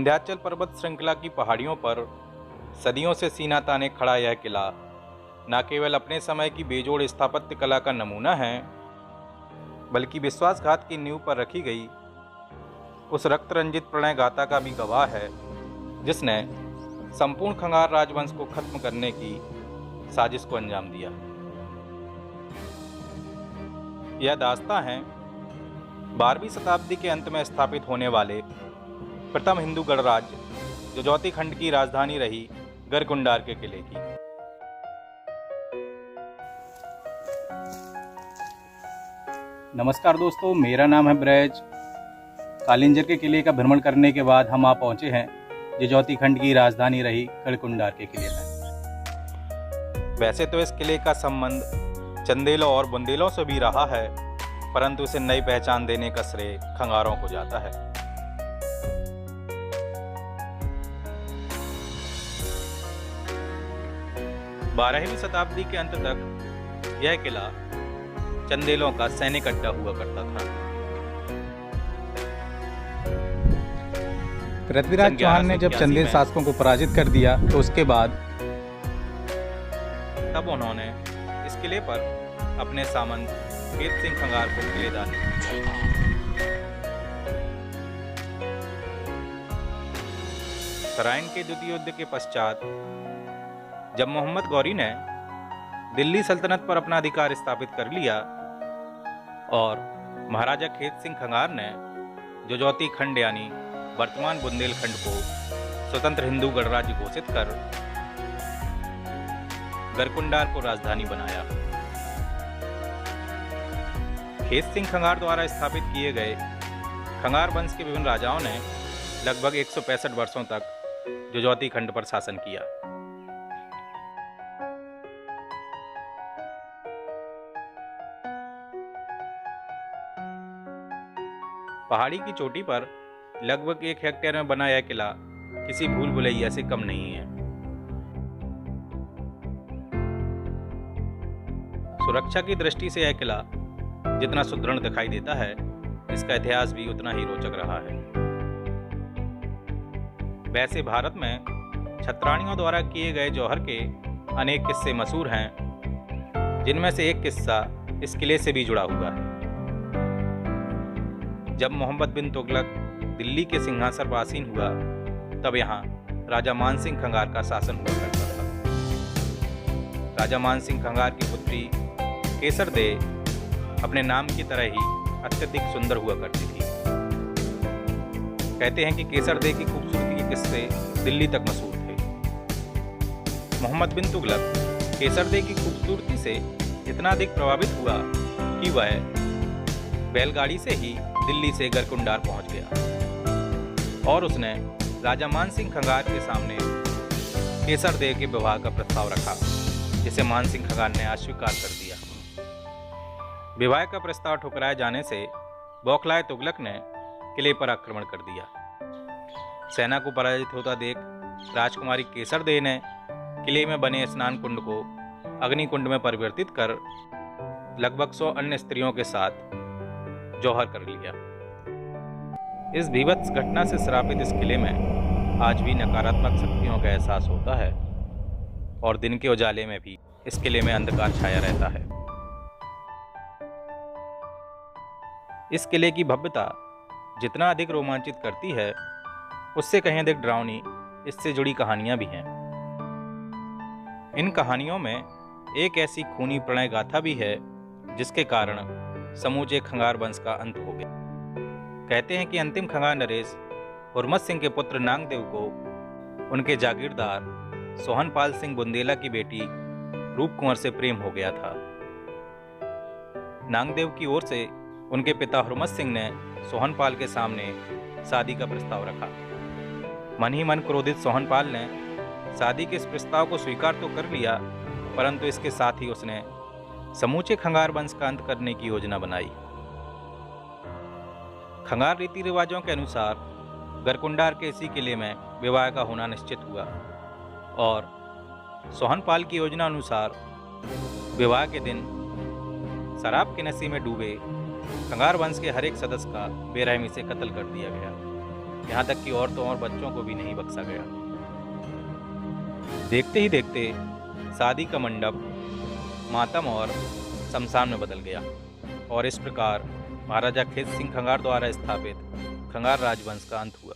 विंध्याचल पर्वत श्रृंखला की पहाड़ियों पर सदियों से सीना ताने खड़ा यह किला न केवल अपने समय की बेजोड़ स्थापत्य कला का नमूना है, बल्कि विश्वासघात की नींव पर रखी गई उस रक्त रंजित प्रणय गाथा का भी गवाह है, जिसने संपूर्ण खंगार राजवंश को खत्म करने की साजिश को अंजाम दिया। यह दास्तां है 12वीं शताब्दी के अंत में स्थापित होने वाले प्रथम हिंदू गणराज्य जजौती खंड की राजधानी रही गरकुंडार के किले की। नमस्कार दोस्तों, मेरा नाम है ब्रज। कालिंजर के किले का भ्रमण करने के बाद हम आ पहुंचे हैं जजौती खंड की राजधानी रही गढ़कुंडार के किले में। वैसे तो इस किले का संबंध चंदेलों और बुंदेलों से भी रहा है, परंतु इसे नई पहचान देने का श्रेय खंगारों को जाता है। बारहवीं शताब्दी के अंत तक यह किला चंदेलों का सैनिक अड्डा हुआ करता था। पृथ्वीराज चौहान ने जब चंदेल शासकों को पराजित कर दिया तो उसके बाद तब उन्होंने इस किले पर अपने सामंत खेत सिंह खंगार को किलेदार नियुक्त किया। तराइन के द्वितीय युद्ध के पश्चात जब मोहम्मद गौरी ने दिल्ली सल्तनत पर अपना अधिकार स्थापित कर लिया और महाराजा खेत सिंह खंगार ने जजौती खंड यानी वर्तमान बुंदेलखंड को स्वतंत्र हिंदू गणराज्य घोषित कर गरकुंडार को राजधानी बनाया। खेत सिंह खंगार द्वारा स्थापित किए गए खंगार वंश के विभिन्न राजाओं ने लगभग 165 वर्षों तक जजौती खंड पर शासन किया। पहाड़ी की चोटी पर लगभग 1 हेक्टेयर में बना यह किला किसी भूल भुलैया से कम नहीं है। सुरक्षा की दृष्टि से यह किला जितना सुदृढ़ दिखाई देता है, इसका इतिहास भी उतना ही रोचक रहा है। वैसे भारत में छत्राणियों द्वारा किए गए जौहर के अनेक किस्से मशहूर हैं, जिनमें से एक किस्सा इस किले से भी जुड़ा हुआ है। जब मोहम्मद बिन तुगलक दिल्ली के सिंहासन पर आसीन हुआ, तब यहाँ राजा मान सिंह खंगार का शासन हुआ करता था। राजा मान सिंह खंगार की पुत्री केसर दे अपने नाम की तरह ही अत्यधिक सुंदर हुआ करती थी। कहते हैं कि केसर दे की खूबसूरती के किस्से दिल्ली तक मशहूर थे। मोहम्मद बिन तुगलक केसर दे की खूबसूरती से इतना अधिक प्रभावित हुआ कि वह बैलगाड़ी से ही दिल्ली से गरकुंडार पहुंच गया और उसने राजा मान सिंह खंगार के सामने केसर दे के विवाह का प्रस्ताव रखा, जिसे मान सिंह खंगार ने अस्वीकार कर दिया। विवाह का प्रस्ताव ठुकराए जाने से बौखलाए तुगलक ने किले पर आक्रमण कर दिया। सेना को पराजित होता देख राजकुमारी केसर दे ने किले में बने स्नान कुंड को अग्निकुंड में परिवर्तित कर लगभग 100 अन्य स्त्रियों के साथ जौहर कर लिया। इस भीभत्स घटना से श्रापित इस किले में आज भी नकारात्मक शक्तियों का एहसास होता है और दिन के उजाले में भी इस किले में अंधकार छाया रहता है। इस किले की भव्यता जितना अधिक रोमांचित करती है, उससे कहीं अधिक डरावनी इससे जुड़ी कहानियां भी हैं। इन कहानियों में एक ऐसी खूनी प्रणय गाथा भी है जिसके कारण समूचे खंगार वंश का अंत हो गया। कहते हैं कि अंतिम खंगार नरेश हुरमत सिंह के पुत्र नांगदेव को उनके जागीरदार सोहनपाल सिंह बुंदेला की बेटी रूप कुंवर से प्रेम हो गया था। नांगदेव की ओर से उनके पिता हुरमत सिंह ने सोहनपाल के सामने शादी का प्रस्ताव रखा। मन ही मन क्रोधित सोहनपाल ने शादी के इस प्रस्ताव को स्वीकार तो कर लिया, परंतु इसके साथ ही उसने समूचे खंगार वंश का अंत करने की योजना बनाई। खंगार रीति रिवाजों के अनुसार गरकुंडार के इसी किले में विवाह का होना निश्चित हुआ और सोहनपाल की योजना अनुसार विवाह के दिन शराब के नशे में डूबे खंगार वंश के हर एक सदस्य का बेरहमी से कत्ल कर दिया गया। यहाँ तक कि औरतों और बच्चों को भी नहीं बख्शा गया। देखते ही देखते शादी का मंडप मातम और शमशान में बदल गया और इस प्रकार महाराजा खेत सिंह खंगार द्वारा स्थापित खंगार राजवंश का अंत हुआ।